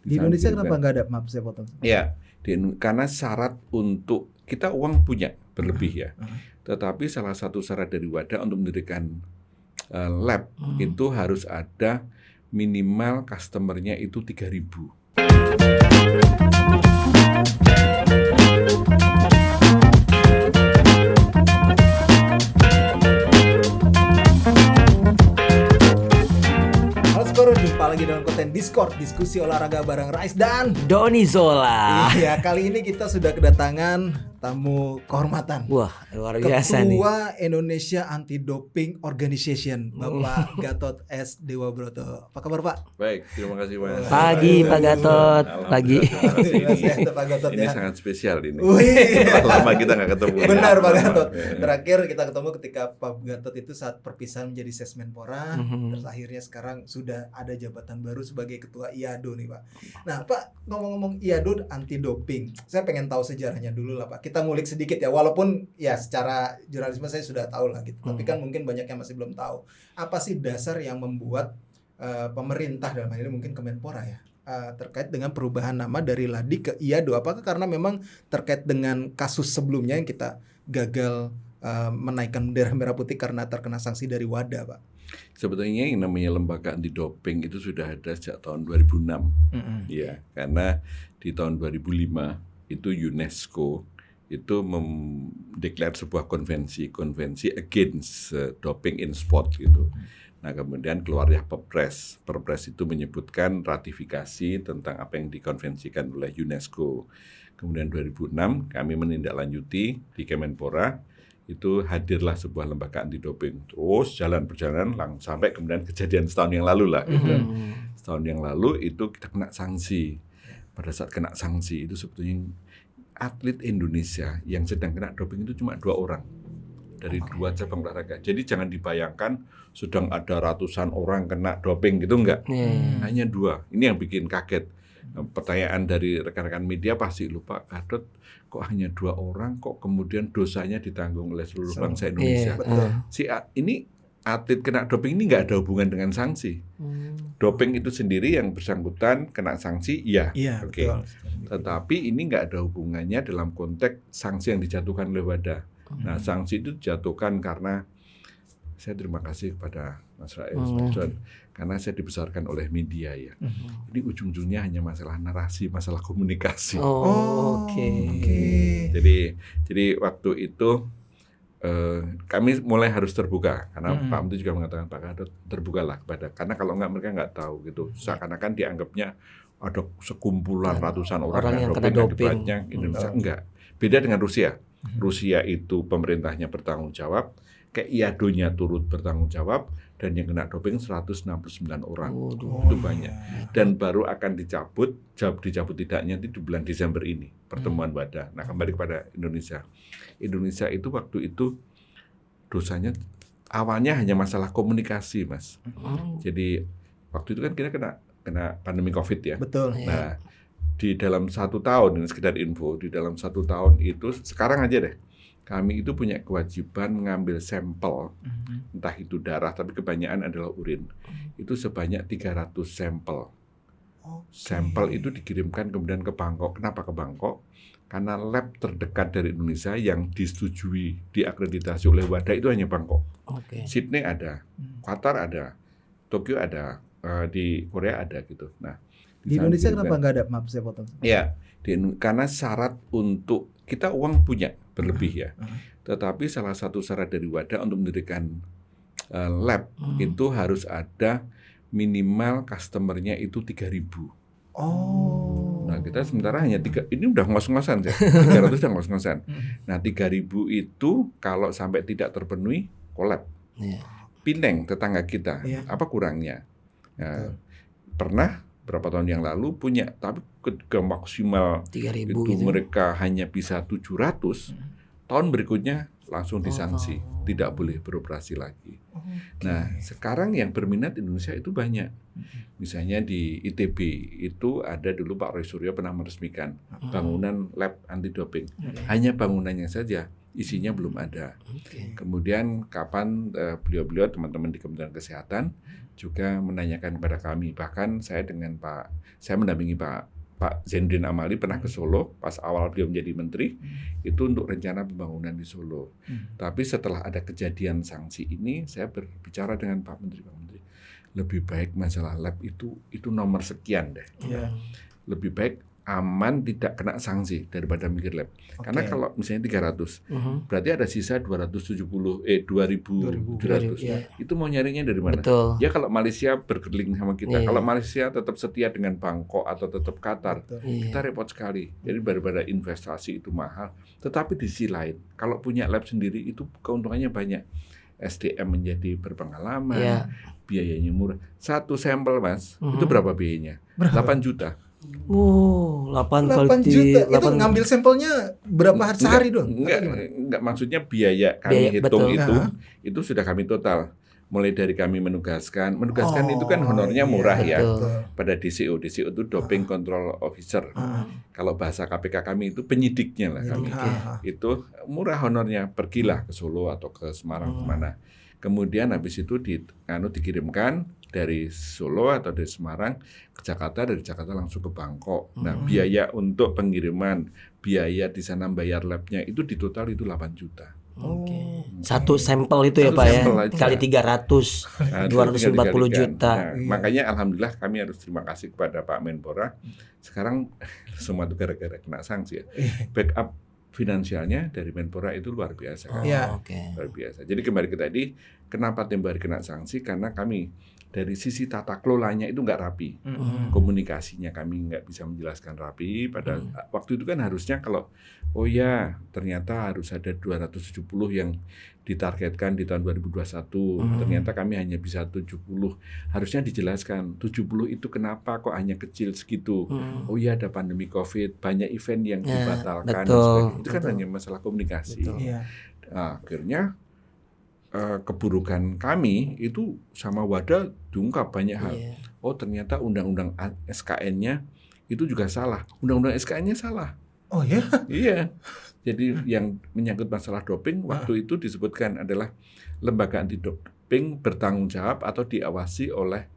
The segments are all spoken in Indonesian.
Di Indonesia kenapa nggak ada? Maaf saya potong. Ya, karena syarat untuk kita uang punya berlebih ya. Tetapi salah satu syarat dari WADA untuk mendirikan lab itu harus ada minimal customer-nya itu 3.000. Jumpa lagi dalam konten Discord, diskusi olahraga bareng Rais dan Doni Zola. Iya, kali ini kita sudah kedatangan tamu kehormatan. Wah, luar biasa nih. Ketua Indonesia Anti-Doping Organization, Bapak Gatot S. Dewa Broto. Apa kabar, Pak? Baik, terima kasih Mas. Pagi Pak Gatot. Pagi. Pak Gatot Ini ya. sangat spesial ini. Wih. Lama kita nggak ketemu. Benar Pak Gatot. Terakhir kita ketemu ketika Pak Gatot itu saat perpisahan menjadi Sesmenpora, terus akhirnya sekarang sudah ada jabatan baru sebagai Ketua IADO nih Pak. Nah Pak, ngomong-ngomong IADO anti-doping, saya pengen tahu sejarahnya dulu lah Pak. Kita ngulik sedikit ya, walaupun ya secara jurnalisme saya sudah tahu lah gitu. Tapi kan mungkin banyak yang masih belum tahu. Apa sih dasar yang membuat pemerintah dalam hal ini mungkin Kemenpora ya, terkait dengan perubahan nama dari LADI ke IADO? Apakah karena memang terkait dengan kasus sebelumnya yang kita gagal menaikkan bendera merah putih karena terkena sanksi dari WADA, Pak? Sebetulnya yang namanya lembaga anti doping itu sudah ada sejak tahun 2006. Ya, karena di tahun 2005 itu UNESCO itu mendeklar sebuah konvensi against doping in sport gitu. Nah, kemudian keluar ya Perpres. Perpres itu menyebutkan ratifikasi tentang apa yang dikonvensikan oleh UNESCO. Kemudian 2006 kami menindaklanjuti di Kemenpora, itu hadirlah sebuah lembaga anti doping. Terus perjalanan sampai kemudian kejadian setahun yang lalu lah gitu. Setahun yang lalu itu kita kena sanksi. Pada saat kena sanksi itu sebetulnya atlet Indonesia yang sedang kena doping itu cuma 2 orang dari 2 cabang olahraga. Jadi jangan dibayangkan sedang ada ratusan orang kena doping gitu, enggak. Hanya 2. Ini yang bikin kaget. Pertanyaan dari rekan-rekan media pasti lupa, Gatot kok hanya 2 orang, kok kemudian dosanya ditanggung oleh seluruh bangsa Indonesia. Ini atlet kena doping ini nggak ada hubungan dengan sanksi. Doping itu sendiri yang bersangkutan kena sanksi, oke. Tetapi ini nggak ada hubungannya dalam konteks sanksi yang dijatuhkan oleh WADA. Nah, sanksi itu dijatuhkan karena saya terima kasih kepada Mas Rais, karena saya dibesarkan oleh media ya. Jadi ujung-ujungnya hanya masalah narasi, masalah komunikasi. Oke. Jadi waktu itu kami mulai harus terbuka karena Pak Menteri juga mengatakan Pak Gatot terbukalah karena kalau enggak mereka nggak tahu gitu. Seakan-akan dianggapnya ada sekumpulan ratusan orang yang kena doping yang Indonesia. Enggak. Beda dengan Rusia. Rusia itu pemerintahnya bertanggung jawab, kayak IADO-nya turut bertanggung jawab, dan yang kena doping 169 orang. Itu banyak. Dan baru akan dicabut tidaknya di bulan Desember ini, pertemuan WADA. Nah, kembali kepada Indonesia. Indonesia itu waktu itu dosanya awalnya hanya masalah komunikasi, Mas. Jadi waktu itu kan kita kena pandemi COVID ya. Betul. Nah, di dalam 1 tahun, ini sekedar info, di dalam 1 tahun itu, sekarang aja deh, kami itu punya kewajiban mengambil sampel, entah itu darah, tapi kebanyakan adalah urin. Itu sebanyak 300 sampel. Sampel itu dikirimkan kemudian ke Bangkok. Kenapa ke Bangkok? Karena lab terdekat dari Indonesia yang disetujui, diakreditasi oleh WADA itu hanya Bangkok. Sydney ada, Qatar ada, Tokyo ada, di Korea ada gitu. Nah, di Indonesia kenapa nggak ada? Maaf saya potong. Ya, karena syarat untuk kita uang punya berlebih ya. Tetapi salah satu syarat dari WADA untuk mendirikan lab itu harus ada minimal customer-nya itu 3.000. Nah, kita sementara hanya 3, ini udah ngos-ngosan ya. 300 udah ngos-ngosan. Nah, 3.000 itu kalau sampai tidak terpenuhi kolab. Pineng tetangga kita, apa kurangnya? Nah, pernah berapa tahun yang lalu punya, tapi ke maksimal 3.000 itu gitu. mereka hanya bisa 700, tahun berikutnya langsung disanksi, tidak boleh beroperasi lagi. Nah, sekarang yang berminat Indonesia itu banyak. Misalnya di ITB itu ada dulu Pak Roy Suryo pernah meresmikan bangunan lab anti doping. Hanya bangunannya saja, isinya belum ada. Kemudian kapan beliau-beliau teman-teman di Kementerian Kesehatan juga menanyakan kepada kami. Bahkan saya mendampingi Pak Zainuddin Amali pernah ke Solo pas awal beliau menjadi menteri, itu untuk rencana pembangunan di Solo. Tapi setelah ada kejadian sanksi ini, saya berbicara dengan Pak Menteri, lebih baik masalah lab itu nomor sekian deh. Iya. Lebih baik aman tidak kena sanksi daripada mikir lab. Karena kalau misalnya 300, berarti ada sisa 2.700. Iya. Itu mau nyarinya dari mana? Betul. Ya kalau Malaysia bergeling sama kita, Iya. kalau Malaysia tetap setia dengan Bangkok atau tetap Qatar, Iya. kita repot sekali. Jadi daripada investasi itu mahal. Tetapi di sisi lain, kalau punya lab sendiri itu keuntungannya banyak. SDM menjadi berpengalaman, Iya. biayanya murah. Satu sampel Mas, itu berapa biayanya? 8 juta. 8 8 kali juta. Itu 8 ngambil sampelnya berapa hari sehari doang? Enggak, maksudnya biaya kami Biaya, hitung betul. itu sudah kami total. Mulai dari kami menugaskan itu kan honornya murah ya. betul. Pada DCO itu Doping Control Officer. Kalau bahasa KPK kami itu penyidiknya lah kami. Itu murah honornya, pergilah ke Solo atau ke Semarang kemana. Kemudian habis itu dikirimkan dari Solo atau dari Semarang ke Jakarta, dari Jakarta langsung ke Bangkok. Nah, biaya untuk pengiriman, biaya di sana bayar labnya itu di total itu 8 juta. Oke. Satu sampel itu ya Satu Pak ya. sampel aja. Kali 300, Nah, 240 itu juta. Nah, makanya alhamdulillah kami harus terima kasih kepada Pak Menpora. Sekarang semua itu gara-gara kena sanksi ya. Backup finansialnya dari Menpora itu luar biasa kan. Oke. Luar biasa. Jadi kembali ke tadi, kenapa Tempo Hari kena sanksi? Karena kami dari sisi tata kelolanya itu nggak rapi. Komunikasinya kami nggak bisa menjelaskan rapi. Pada waktu itu kan harusnya kalau, oh ya ternyata harus ada 270 yang ditargetkan di tahun 2021. Ternyata kami hanya bisa 70. Harusnya dijelaskan, 70 itu kenapa kok hanya kecil segitu. Oh ya ada pandemi COVID, banyak event yang dibatalkan. Dan sebagainya. Itu kan hanya masalah komunikasi. Nah, akhirnya keburukan kami itu sama Wadah diungkap banyak hal. Oh ternyata undang-undang SKN-nya itu juga salah. Undang-undang SKN-nya salah. Oh ya? Iya. Jadi yang menyangkut masalah doping waktu itu disebutkan adalah lembaga anti doping bertanggung jawab atau diawasi oleh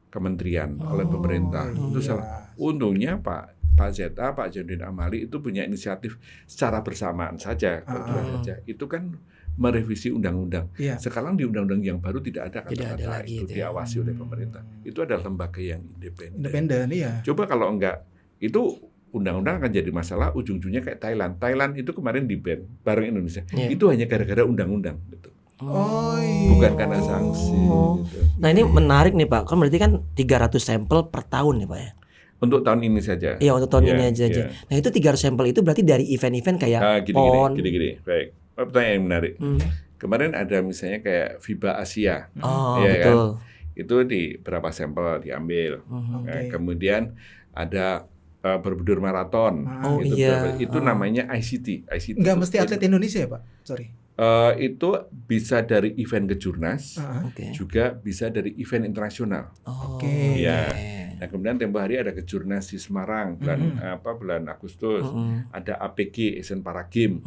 kementerian, oleh pemerintah. Itu salah. Untungnya Pak ZA, Pak Zainuddin Amali itu punya inisiatif secara bersamaan saja, saja. Itu kan merevisi undang-undang. Sekarang di undang-undang yang baru tidak ada kata-kata itu diawasi oleh pemerintah. Itu adalah lembaga yang independen. Iya. Coba kalau enggak, itu undang-undang akan jadi masalah. Ujung-ujungnya kayak Thailand. Thailand itu kemarin di-ban bareng Indonesia. Itu hanya gara-gara undang-undang. Gitu. Bukan karena sanksi. Gitu. Nah ini menarik nih Pak. Kan berarti kan 300 sampel per tahun nih Pak ya. Untuk tahun ini saja. Iya untuk tahun ini aja. Nah itu 300 sampel itu berarti dari event-event kayak PON. Gini. Baik. Pertanyaan yang menarik. Kemarin ada misalnya kayak FIBA Asia. Betul. Kan? Itu di berapa sampel diambil. Kemudian ada Borobudur Marathon. Itu namanya ICT. Nggak mesti atlet Indonesia ya Pak? Sorry. Itu bisa dari event kejurnas, juga bisa dari event internasional. Ya. Nah kemudian tempo hari ada kejurnas di Semarang bulan Agustus, ada APG Asian Para Games,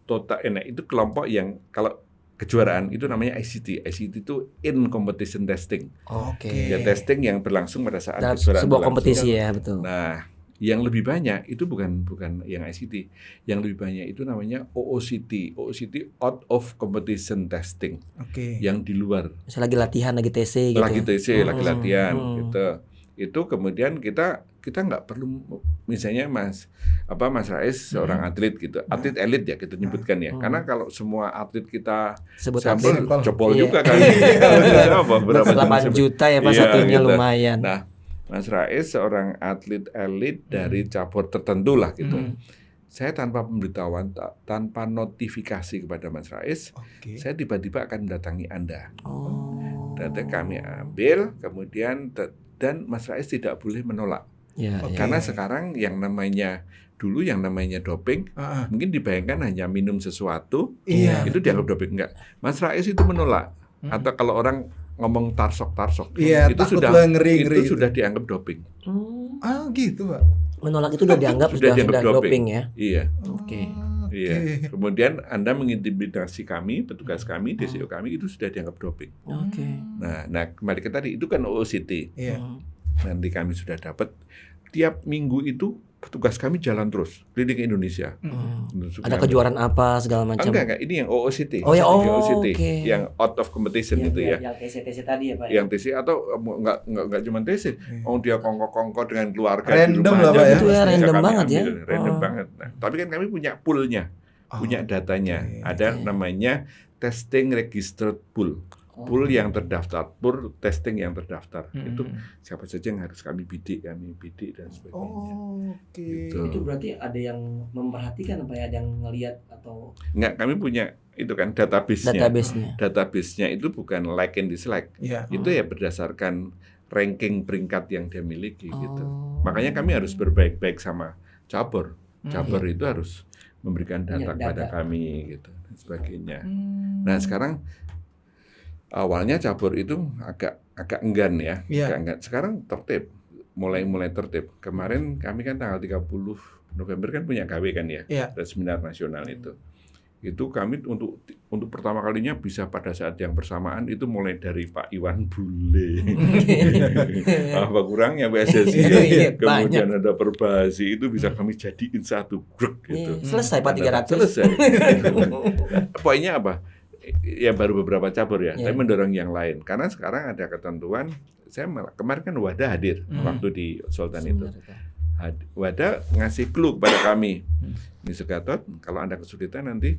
total. Nah itu kelompok yang kalau kejuaraan itu namanya ICT. ICT itu in competition testing. Ya testing yang berlangsung pada saat kejuaraan sebuah kompetisi ya betul. Nah yang lebih banyak itu bukan yang ICT, yang lebih banyak itu namanya OOCT, out of competition testing, yang di luar. Misalnya lagi latihan, lagi TC gitu. Lagi latihan gitu. Itu kemudian kita nggak perlu misalnya Mas Rais seorang atlet gitu, atlet elit ya kita nyebutkan ya, karena kalau semua atlet kita sampel jebol juga kan, berapa 8 juta ya Pak satunya gitu. Lumayan. Nah Mas Rais seorang atlet elit dari cabur tertentu lah gitu. Saya tanpa pemberitahuan, tanpa notifikasi kepada Mas Rais, saya tiba-tiba akan mendatangi Anda. Data kami ambil, kemudian dan Mas Rais tidak boleh menolak. Karena sekarang yang namanya doping, mungkin dibayangkan hanya minum sesuatu, itu dianggap doping. Enggak. Mas Rais itu menolak. Atau kalau orang ngomong tarsok, itu sudah dianggap doping. Gitu Pak. Menolak itu sudah dianggap sudah doping ya. Iya. Iya. Kemudian Anda mengintimidasi kami, petugas kami, DCO kami itu sudah dianggap doping. Nah kembali ke tadi itu kan OOCT. Nanti kami sudah dapat tiap minggu itu petugas kami jalan terus keliling Indonesia. Ada kejuaraan apa segala macam? Enggak, ini yang OOCT. OOCT. Yang out of competition itu ya. Yang TC tadi ya Pak. Yang TC atau enggak cuma TC. Dia kongko-kongko dengan keluarga random di rumah. Lah, Pak, ya. Itu ya random banget ya. Random banget. Nah, tapi kan kami punya poolnya, punya datanya. Ada namanya testing registered pool. Pool yang terdaftar, pool testing yang terdaftar. Itu siapa saja yang harus kami bidik dan sebagainya. Gitu. Itu berarti ada yang memperhatikan apa ya, ada yang ngelihat atau enggak, kami punya itu kan database-nya. Database-nya itu bukan like and dislike. Itu ya berdasarkan ranking peringkat yang dia miliki gitu. Makanya kami harus berbaik-baik sama cabur. Cabur itu harus memberikan data kepada kami gitu dan sebagainya. Nah, sekarang awalnya cabur itu agak enggan ya, agak enggan. Sekarang tertib, mulai tertib. Kemarin kami kan tanggal 30 November kan punya KW kan ya, ada seminar nasional itu. Itu kami untuk pertama kalinya bisa pada saat yang bersamaan itu mulai dari Pak Iwan Bule, apa kurangnya PSSI, kemudian ada Perbasi itu bisa kami jadiin satu grup gitu. Selesai Pak 300. Selesai. Poinnya apa? Ya baru beberapa cabur ya, tapi mendorong yang lain. Karena sekarang ada ketentuan, kemarin kan Wadah hadir waktu di Sultan itu. Wadah ngasih clue kepada kami. Ini Gatot, kalau Anda kesulitan nanti,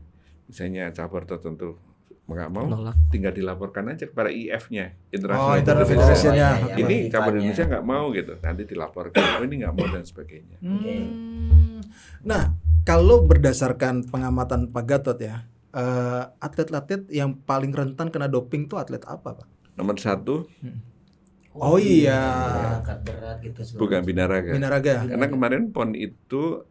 misalnya cabur tertentu nggak mau, tinggal dilaporkan aja kepada IF-nya, International Federation-nya. Ini cabur Indonesia nggak mau gitu, nanti dilaporkan. Ini nggak mau dan sebagainya. Nah, kalau berdasarkan pengamatan Pak Gatot ya, atlet-atlet yang paling rentan kena doping itu atlet apa, Pak? Nomor 1. Angkat berat gitu. Bukan binaraga. Binaraga. Karena kemarin PON itu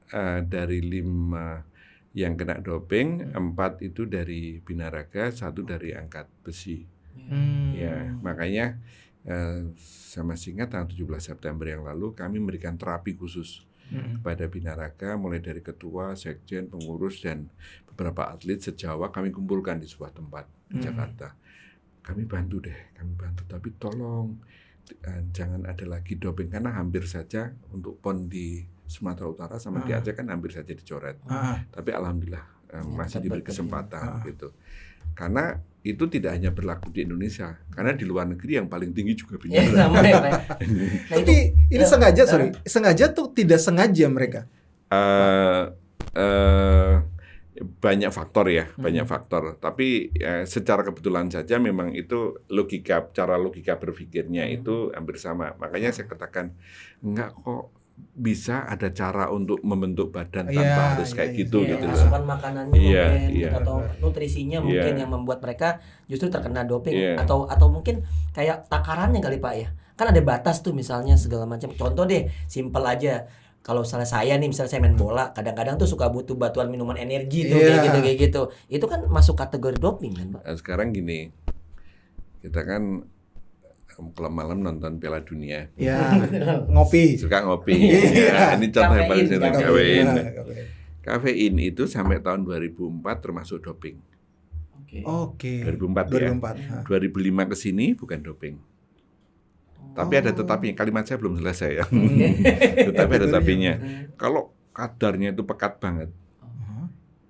dari 5 yang kena doping, 4 itu dari binaraga, 1 dari angkat besi. Ya, makanya sama singkat tanggal 17 September yang lalu kami memberikan terapi khusus kepada binaraga, mulai dari ketua, sekjen, pengurus dan beberapa atlet se-Jawa kami kumpulkan di sebuah tempat di Jakarta. Kami bantu, tapi tolong jangan ada lagi doping karena hampir saja untuk PON di Sumatera Utara sama di Aceh kan hampir saja dicoret. Tapi alhamdulillah masih diberi kesempatan gitu. Karena itu tidak hanya berlaku di Indonesia, karena di luar negeri yang paling tinggi juga binaraga. Tapi ini sengaja tuh tidak sengaja mereka. Banyak faktor ya, banyak faktor. Tapi secara kebetulan saja memang itu cara logika berpikirnya itu hampir sama. Makanya saya katakan enggak kok bisa ada cara untuk membentuk badan tanpa harus kayak gitu gitu. Asupan makanannya mungkin atau nutrisinya mungkin yang membuat mereka justru terkena doping atau mungkin kayak takarannya kali Pak ya. Kan ada batas tuh misalnya segala macam. Contoh deh, simpel aja. Kalau misalnya saya main bola, kadang-kadang tuh suka butuh bantuan minuman energi tuh kayak gitu. Itu kan masuk kategori doping kan, Pak? Nah, sekarang gini. Kita kan kalau malam nonton Piala Dunia. Ngopi. Suka ngopi. Ini contoh yang paling sering kafein. Kafein itu sampai tahun 2004 termasuk doping. Oke. 2004 ya. 2005 ke sini bukan doping. Tapi ada tetapi, kalimat saya belum selesai ya. Tetapi ada tapinya. Kalau kadarnya itu pekat banget,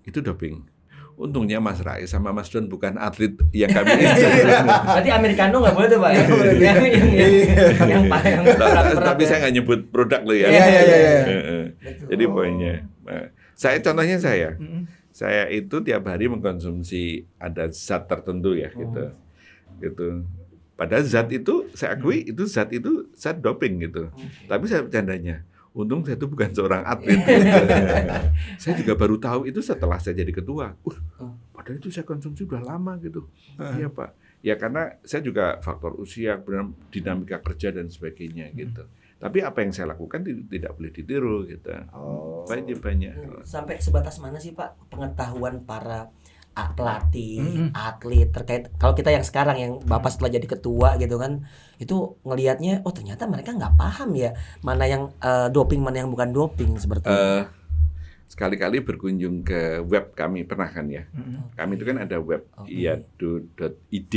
itu doping. Untungnya Mas Rais sama Mas Don bukan atlet yang kami Berarti Americano nggak boleh tuh Pak? Yang tapi saya nggak nyebut produk loh ya. Jadi poinnya, contohnya saya itu tiap hari mengkonsumsi ada zat tertentu ya gitu. Pada zat itu saya akui itu zat doping gitu. Tapi saya bercandanya, untung saya itu bukan seorang atlet. Saya juga baru tahu itu setelah saya jadi ketua. Padahal itu saya konsumsi udah lama gitu. Iya Pak. Ya karena saya juga faktor usia, dinamika kerja dan sebagainya gitu. Tapi apa yang saya lakukan tidak boleh ditiru gitu. Banyak. Sampai sebatas mana sih Pak pengetahuan para pelatih, atlet terkait kalau kita yang sekarang yang Bapak setelah jadi ketua gitu kan, itu ngelihatnya ternyata mereka nggak paham ya mana yang doping mana yang bukan doping seperti itu. sekali-kali berkunjung ke web kami, pernah kan ya? Kami itu kan ada web iado.id.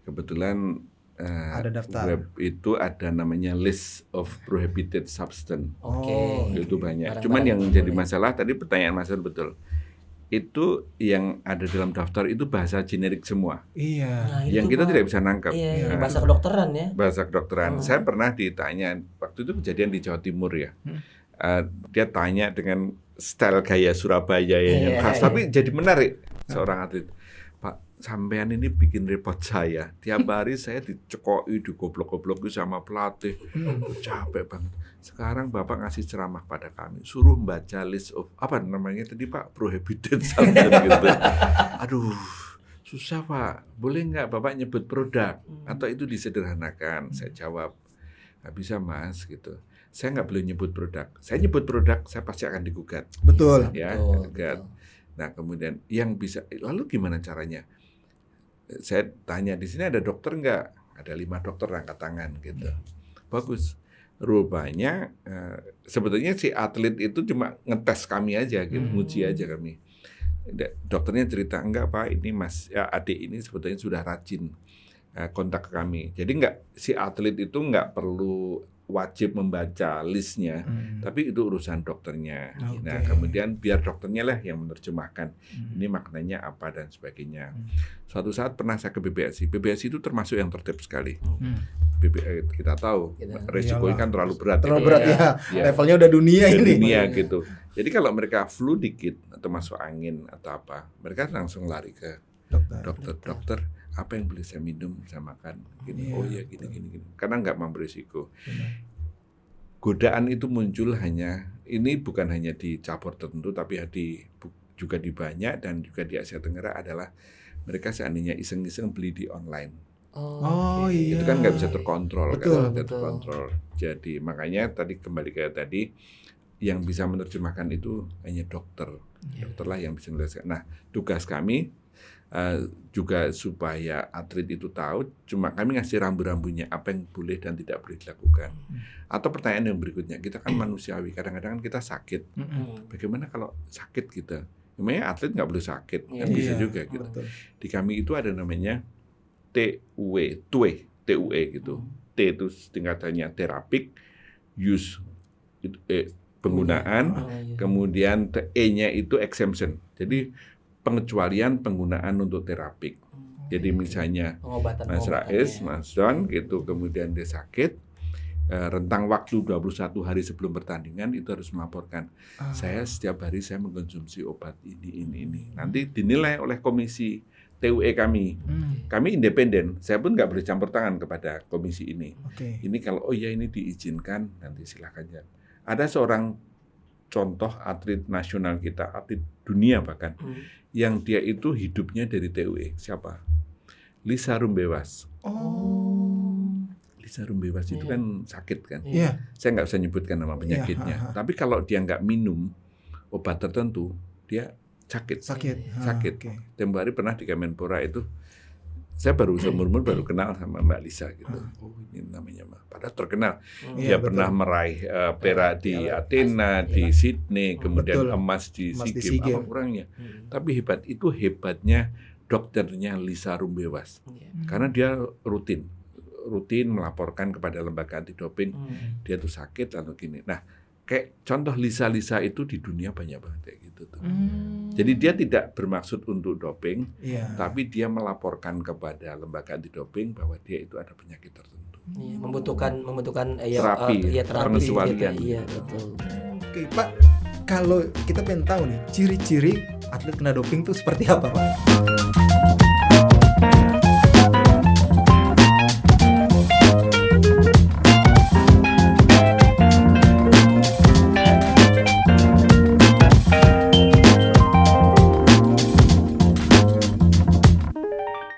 Kebetulan ada daftar. web itu ada namanya list of prohibited substance. Itu banyak. Cuman yang jadi masalah tadi pertanyaan Mas betul. Itu yang ada dalam daftar itu bahasa generik semua. Nah, yang kita tidak bisa nangkap. Bahasa kedokteran ya. Bahasa kedokteran. Saya pernah ditanya waktu itu kejadian di Jawa Timur ya. Dia tanya dengan style gaya Surabaya yang khas, tapi jadi menarik. Seorang atlet, Pak, sampean ini bikin repot saya. Tiap hari saya dicekoi, digoblok-gobloki sama pelatih. Capek banget. Sekarang Bapak ngasih ceramah pada kami, suruh baca list of apa namanya tadi Pak, prohibited substance gitu. Aduh, susah Pak. Boleh nggak Bapak nyebut produk atau itu disederhanakan? Saya jawab, nggak bisa Mas gitu. Saya nggak boleh nyebut produk. Saya nyebut produk, saya pasti akan digugat. Betul. Ya, digugat. Nah kemudian yang bisa, lalu gimana caranya? Saya tanya di sini ada dokter nggak? Ada 5 dokter angkat tangan gitu. Bagus. Rupanya sebetulnya si atlet itu cuma ngetes kami aja gitu, nguji aja kami. Dokternya cerita enggak Pak, ini Mas adik ini sebetulnya sudah rajin kontak ke kami. Jadi enggak, si atlet itu enggak perlu wajib membaca listnya, tapi itu urusan dokternya. Nah kemudian biar dokternya lah yang menerjemahkan ini maknanya apa dan sebagainya. Suatu saat pernah saya ke BBSI. BBSI itu termasuk yang tertib sekali. Kita tahu resikonya kan terlalu berat. Terlalu berat ya. Levelnya udah dunia ini. Dunia gitu. Jadi kalau mereka flu dikit atau masuk angin atau apa, mereka langsung lari ke dokter. Apa yang boleh saya minum, saya makan? Gini. Oh ya gini. Karena nggak mau berisiko. Godaan itu muncul ini bukan hanya di cabur tertentu, tapi juga di banyak dan juga di Asia Tenggara adalah mereka seandainya iseng-iseng beli di online. Itu kan nggak bisa terkontrol. Betul. Terkontrol. Jadi makanya kembali ke tadi, yang bisa menerjemahkan itu hanya dokter. Dokterlah yang bisa menjelaskan. Nah, tugas kami juga supaya atlet itu tahu, cuma kami ngasih rambu-rambunya apa yang boleh dan tidak boleh dilakukan. Atau pertanyaan yang berikutnya, kita kan manusiawi, kadang-kadang kan kita sakit. Bagaimana kalau sakit kita? Namanya atlet nggak boleh sakit, kan bisa juga gitu. Di kami itu ada namanya TUE gitu. T itu tingkatannya terapik, use penggunaan, kemudian E-nya itu exemption. Jadi pengecualian penggunaan untuk terapik. Jadi misalnya Mas Rais, Mas Don gitu, kemudian dia sakit, rentang waktu 21 hari sebelum pertandingan itu harus melaporkan. Saya setiap hari saya mengkonsumsi obat ini. Nanti dinilai oleh komisi TUE kami. Kami independen. Saya pun nggak boleh campur tangan kepada komisi ini. Ini kalau ini diizinkan, nanti silakan ya. Ada seorang contoh atlet nasional kita, atlet dunia bahkan, yang dia itu hidupnya dari TUE. Siapa? Lisa Rumbewas. Lisa Rumbewas itu kan sakit kan. Saya nggak bisa nyebutkan nama penyakitnya. Tapi kalau dia nggak minum obat tertentu, dia sakit. Tempo hari pernah di Kemenpora itu, saya seumur baru kenal sama Mbak Lisa gitu. Oh ini namanya Mbak. Padahal terkenal. Dia pernah meraih perak di Athena, di Sydney, kemudian emas di SEA Games. Apa kurangnya? Tapi hebatnya dokternya Lisa Rumbewas. Karena dia rutin melaporkan kepada lembaga anti doping. Dia tuh sakit lalu gini. Nah, kayak contoh Lisa itu di dunia banyak banget kayak gitu tuh. Jadi dia tidak bermaksud untuk doping, tapi dia melaporkan kepada lembaga anti doping bahwa dia itu ada penyakit tertentu. Membutuhkan terapi. Pengecualian. Iya, betul. Oke, Pak, kalau kita pengen tahu nih ciri-ciri atlet kena doping itu seperti apa, Pak?